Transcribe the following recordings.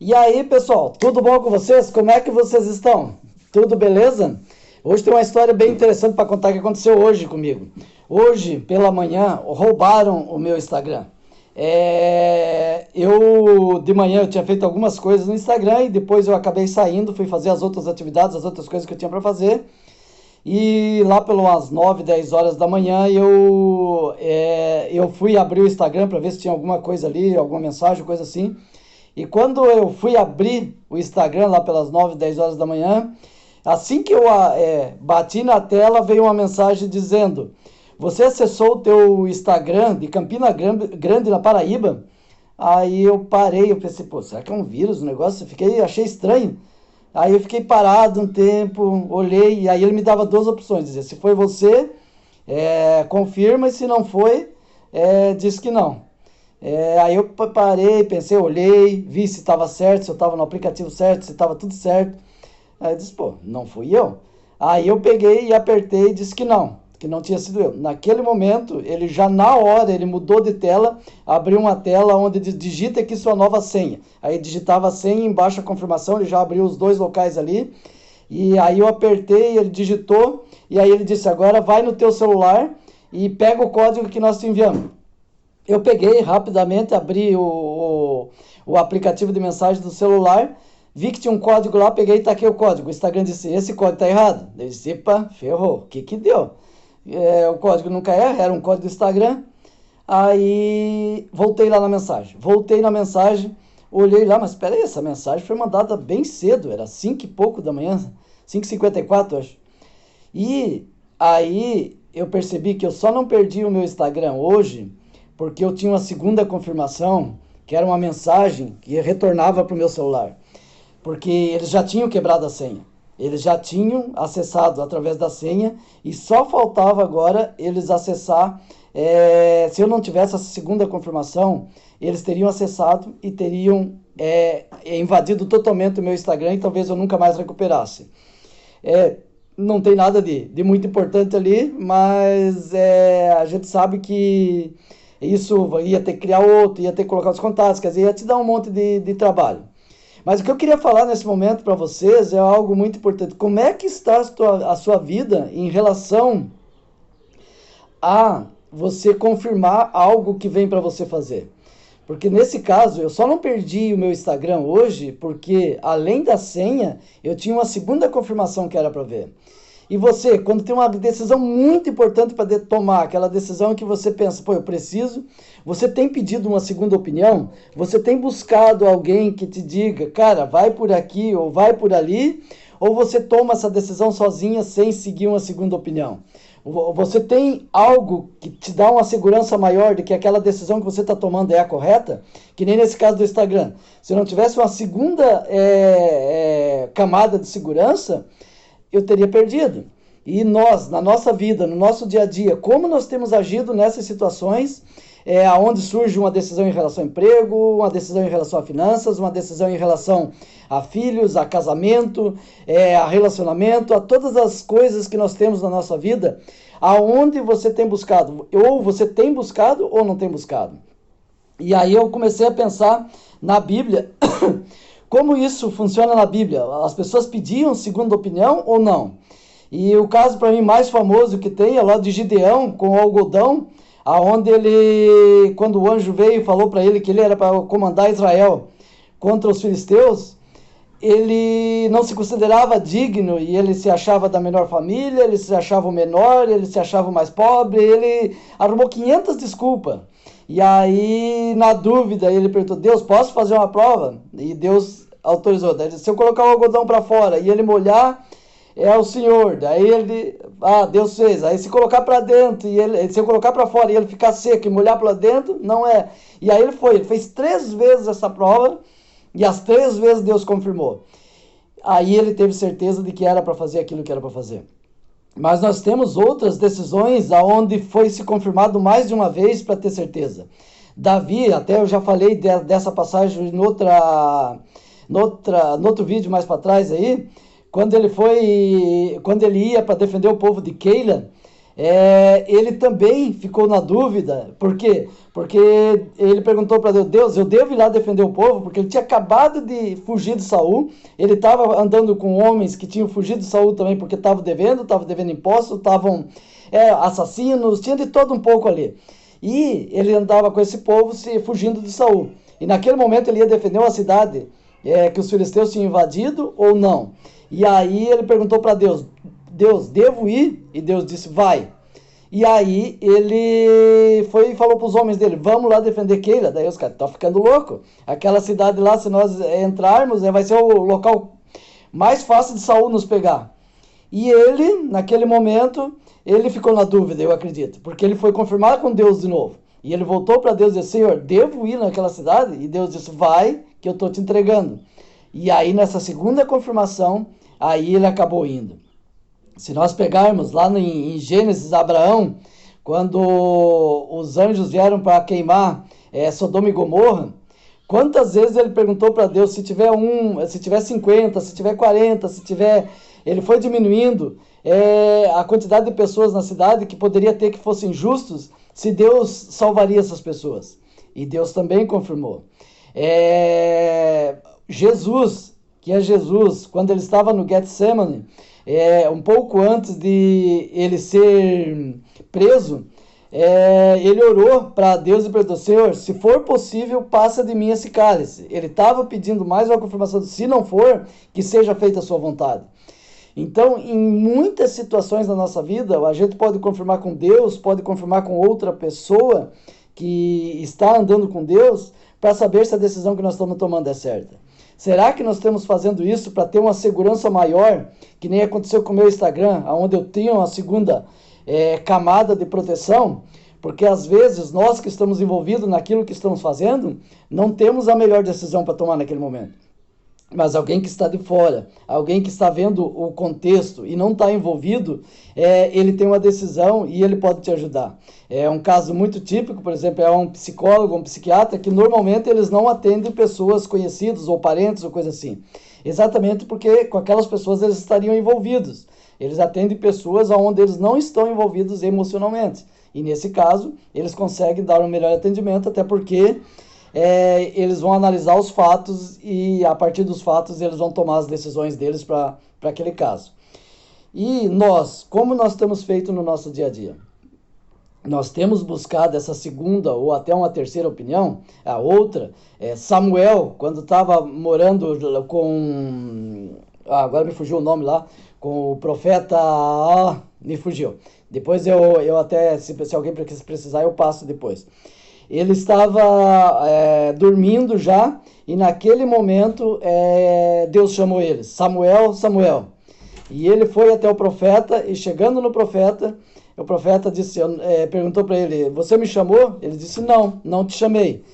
E aí, pessoal, tudo bom com vocês? Como é que vocês estão? Tudo beleza? Hoje tem uma história bem interessante para contar que aconteceu hoje comigo. Hoje, pela manhã, roubaram o meu Instagram. De manhã eu tinha feito algumas coisas no Instagram e depois eu acabei saindo, fui fazer as outras atividades, as outras coisas que eu tinha para fazer. E lá pelas 9, 10 horas da manhã eu fui abrir o Instagram para ver se tinha alguma coisa ali, alguma mensagem, coisa assim. E quando eu fui abrir o Instagram lá pelas 9, 10 horas da manhã, assim que eu bati na tela, veio uma mensagem dizendo: você acessou o teu Instagram de Campina Grande, na Paraíba? Aí eu parei, eu pensei, pô, será que é um vírus o negócio? Achei estranho. Aí eu fiquei parado um tempo, olhei, e aí ele me dava duas opções, dizia, se foi você, confirma, e se não foi, diz que não. Aí eu parei, pensei, olhei, vi se estava certo, se eu estava no aplicativo certo, se estava tudo certo. Aí eu disse, pô, não fui eu. Aí eu peguei e apertei e disse que não tinha sido eu. Naquele momento, ele já na hora, ele mudou de tela, abriu uma tela onde digita aqui sua nova senha. Aí digitava a senha, embaixo a confirmação, ele já abriu os dois locais ali. E aí eu apertei, ele digitou, e aí ele disse, agora vai no teu celular e pega o código que nós te enviamos. Eu peguei rapidamente, abri o aplicativo de mensagem do celular, vi que tinha um código lá, peguei e taquei o código. O Instagram disse, esse código tá errado. Eu disse, epa, ferrou, o que deu? O código nunca era um código do Instagram. Aí voltei lá na mensagem, olhei lá, mas espera aí, essa mensagem foi mandada bem cedo, era 5 e pouco da manhã, 5h54, acho. E aí eu percebi que eu só não perdi o meu Instagram hoje porque eu tinha uma segunda confirmação, que era uma mensagem que retornava para o meu celular. Porque eles já tinham quebrado a senha. Eles já tinham acessado através da senha e só faltava agora eles acessar. Se eu não tivesse essa segunda confirmação, eles teriam acessado e teriam invadido totalmente o meu Instagram e talvez eu nunca mais recuperasse. Não tem nada de muito importante ali, mas a gente sabe que isso ia ter que criar outro, ia ter que colocar os contatos, quer dizer, ia te dar um monte de trabalho. Mas o que eu queria falar nesse momento para vocês é algo muito importante. Como é que está a sua vida em relação a você confirmar algo que vem para você fazer? Porque nesse caso, eu só não perdi o meu Instagram hoje porque, além da senha, eu tinha uma segunda confirmação que era para ver. E você, quando tem uma decisão muito importante para tomar, aquela decisão que você pensa, pô, eu preciso, você tem pedido uma segunda opinião, você tem buscado alguém que te diga, cara, vai por aqui ou vai por ali, ou você toma essa decisão sozinha sem seguir uma segunda opinião? Você tem algo que te dá uma segurança maior de que aquela decisão que você está tomando é a correta? Que nem nesse caso do Instagram. Se não tivesse uma segunda camada de segurança, eu teria perdido. E nós, na nossa vida, no nosso dia a dia, como nós temos agido nessas situações, onde surge uma decisão em relação ao emprego, uma decisão em relação a finanças, uma decisão em relação a filhos, a casamento, a relacionamento, a todas as coisas que nós temos na nossa vida, aonde você tem buscado, ou você tem buscado ou não tem buscado. E aí eu comecei a pensar na Bíblia, como isso funciona na Bíblia. As pessoas pediam segunda opinião ou não? E o caso para mim mais famoso que tem é lá de Gideão com o algodão, aonde ele, quando o anjo veio e falou para ele que ele era para comandar Israel contra os filisteus, ele não se considerava digno e ele se achava da menor família, ele se achava o menor, ele se achava o mais pobre, ele arrumou 500 desculpas. E aí, na dúvida, ele perguntou, Deus, posso fazer uma prova? E Deus autorizou. Daí, se eu colocar o algodão para fora e ele molhar, é o Senhor. Daí ele, Deus fez. Aí se colocar para dentro, se eu colocar para fora e ele ficar seco e molhar para dentro, não é. E aí ele fez 3 vezes essa prova e as 3 vezes Deus confirmou. Aí ele teve certeza de que era para fazer aquilo que era para fazer. Mas nós temos outras decisões aonde foi se confirmado mais de uma vez para ter certeza. Davi, até eu já falei dessa passagem no outro vídeo mais para trás aí, quando ele ia para defender o povo de Keila, ele também ficou na dúvida. Por quê? Porque ele perguntou para Deus: Deus, eu devo ir lá defender o povo? Porque ele tinha acabado de fugir de Saul, ele estava andando com homens que tinham fugido de Saul também, porque estavam devendo impostos, estavam assassinos, tinha de todo um pouco ali. E ele andava com esse povo fugindo de Saul. E naquele momento ele ia defender uma cidade que os filisteus tinham invadido ou não. E aí ele perguntou para Deus: Deus, devo ir? E Deus disse: vai. E aí ele foi e falou para os homens dele: vamos lá defender Keila. Daí os caras: estão ficando louco. Aquela cidade lá, se nós entrarmos, vai ser o local mais fácil de Saul nos pegar. E ele, naquele momento, ele ficou na dúvida, eu acredito, porque ele foi confirmar com Deus de novo. E ele voltou para Deus e disse: Senhor, devo ir naquela cidade? E Deus disse: vai, que eu estou te entregando. E aí, nessa segunda confirmação, aí ele acabou indo. Se nós pegarmos lá em Gênesis, Abraão, quando os anjos vieram para queimar Sodoma e Gomorra, quantas vezes ele perguntou para Deus: se tiver 50, se tiver 40, se tiver... Ele foi diminuindo a quantidade de pessoas na cidade que poderia ter que fossem justos, se Deus salvaria essas pessoas. E Deus também confirmou. Jesus, que é Jesus, quando ele estava no Getsemane, um pouco antes de ele ser preso, ele orou para Deus e perguntou: Senhor, se for possível, passa de mim esse cálice. Ele estava pedindo mais uma confirmação de: se não for, que seja feita a sua vontade. Então, em muitas situações da nossa vida, a gente pode confirmar com Deus, pode confirmar com outra pessoa que está andando com Deus, para saber se a decisão que nós estamos tomando é certa. Será que nós estamos fazendo isso para ter uma segurança maior, que nem aconteceu com o meu Instagram, onde eu tenho uma segunda camada de proteção? Porque às vezes nós que estamos envolvidos naquilo que estamos fazendo, não temos a melhor decisão para tomar naquele momento. Mas alguém que está de fora, alguém que está vendo o contexto e não está envolvido, ele tem uma decisão e ele pode te ajudar. É um caso muito típico, por exemplo, é um psicólogo, um psiquiatra, que normalmente eles não atendem pessoas conhecidas ou parentes ou coisa assim. Exatamente porque com aquelas pessoas eles estariam envolvidos. Eles atendem pessoas onde eles não estão envolvidos emocionalmente. E nesse caso, eles conseguem dar um melhor atendimento, até porque... eles vão analisar os fatos e a partir dos fatos eles vão tomar as decisões deles para aquele caso. E nós, como nós temos feito no nosso dia a dia? Nós temos buscado essa segunda ou até uma terceira opinião. A outra, Samuel, quando estava morando com... agora me fugiu o nome lá, com o profeta... me fugiu. Depois eu até, se alguém precisar, eu passo depois. Ele estava dormindo já, e naquele momento Deus chamou ele: Samuel, Samuel. E ele foi até o profeta, e chegando no profeta, o profeta disse, perguntou para ele: você me chamou? Ele disse: não, não te chamei.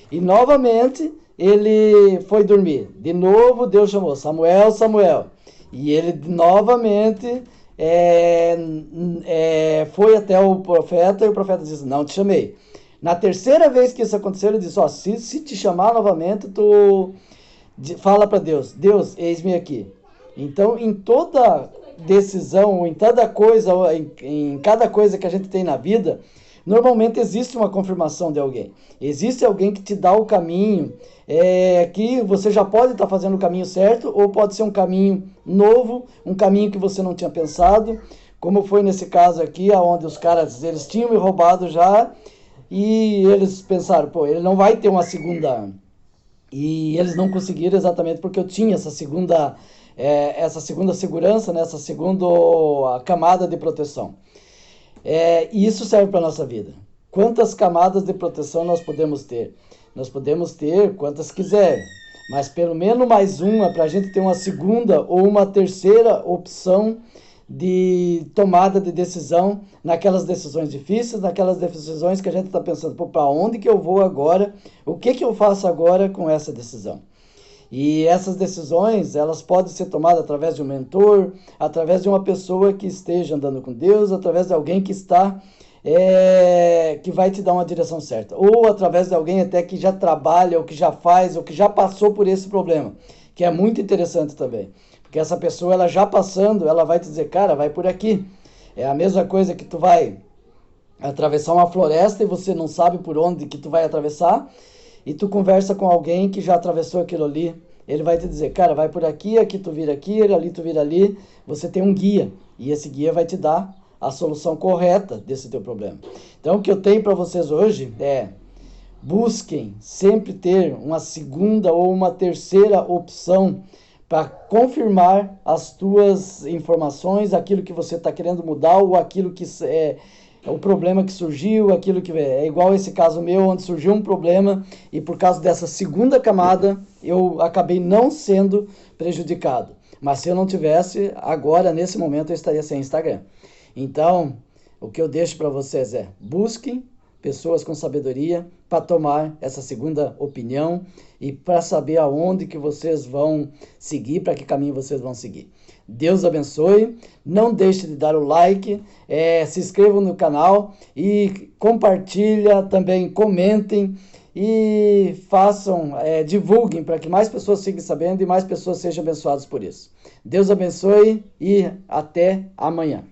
E novamente ele foi dormir. De novo Deus chamou: Samuel, Samuel. E ele novamente foi até o profeta, e o profeta disse: não te chamei. Na terceira vez que isso aconteceu, ele disse: se te chamar novamente, tu fala para Deus: Deus, eis-me aqui. Então, em toda decisão, em cada coisa, em cada coisa que a gente tem na vida, normalmente existe uma confirmação de alguém. Existe alguém que te dá o caminho, que você já pode estar fazendo o caminho certo, ou pode ser um caminho novo, um caminho que você não tinha pensado, como foi nesse caso aqui, onde os caras, eles tinham me roubado já, e eles pensaram: ele não vai ter uma segunda. E eles não conseguiram, exatamente porque eu tinha essa segunda segurança, né? Essa segunda camada de proteção. E isso serve para a nossa vida. Quantas camadas de proteção nós podemos ter? Nós podemos ter quantas quiser, mas pelo menos mais uma, para a gente ter uma segunda ou uma terceira opção de tomada de decisão, naquelas decisões difíceis, naquelas decisões que a gente está pensando: para onde que eu vou agora? O que eu faço agora com essa decisão? E essas decisões, elas podem ser tomadas através de um mentor, através de uma pessoa que esteja andando com Deus, através de alguém que está, que vai te dar uma direção certa, ou através de alguém até que já trabalha, ou que já faz, ou que já passou por esse problema, que é muito interessante também. Porque essa pessoa, ela já passando, ela vai te dizer: cara, vai por aqui. É a mesma coisa que tu vai atravessar uma floresta e você não sabe por onde que tu vai atravessar, e tu conversa com alguém que já atravessou aquilo ali. Ele vai te dizer, cara, vai por aqui, aqui tu vira aqui, ali tu vira ali. Você tem um guia, e esse guia vai te dar a solução correta desse teu problema. Então, o que eu tenho para vocês hoje é: busquem sempre ter uma segunda ou uma terceira opção para confirmar as tuas informações, aquilo que você está querendo mudar ou aquilo que é o problema que surgiu, aquilo que é igual esse caso meu, onde surgiu um problema e por causa dessa segunda camada eu acabei não sendo prejudicado. Mas se eu não tivesse, agora, nesse momento, eu estaria sem Instagram. Então, o que eu deixo para vocês é: busquem pessoas com sabedoria para tomar essa segunda opinião e para saber aonde que vocês vão seguir, para que caminho vocês vão seguir. Deus abençoe, não deixe de dar o like, se inscrevam no canal e compartilha também, comentem e façam, divulguem para que mais pessoas fiquem sabendo e mais pessoas sejam abençoadas por isso. Deus abençoe e até amanhã.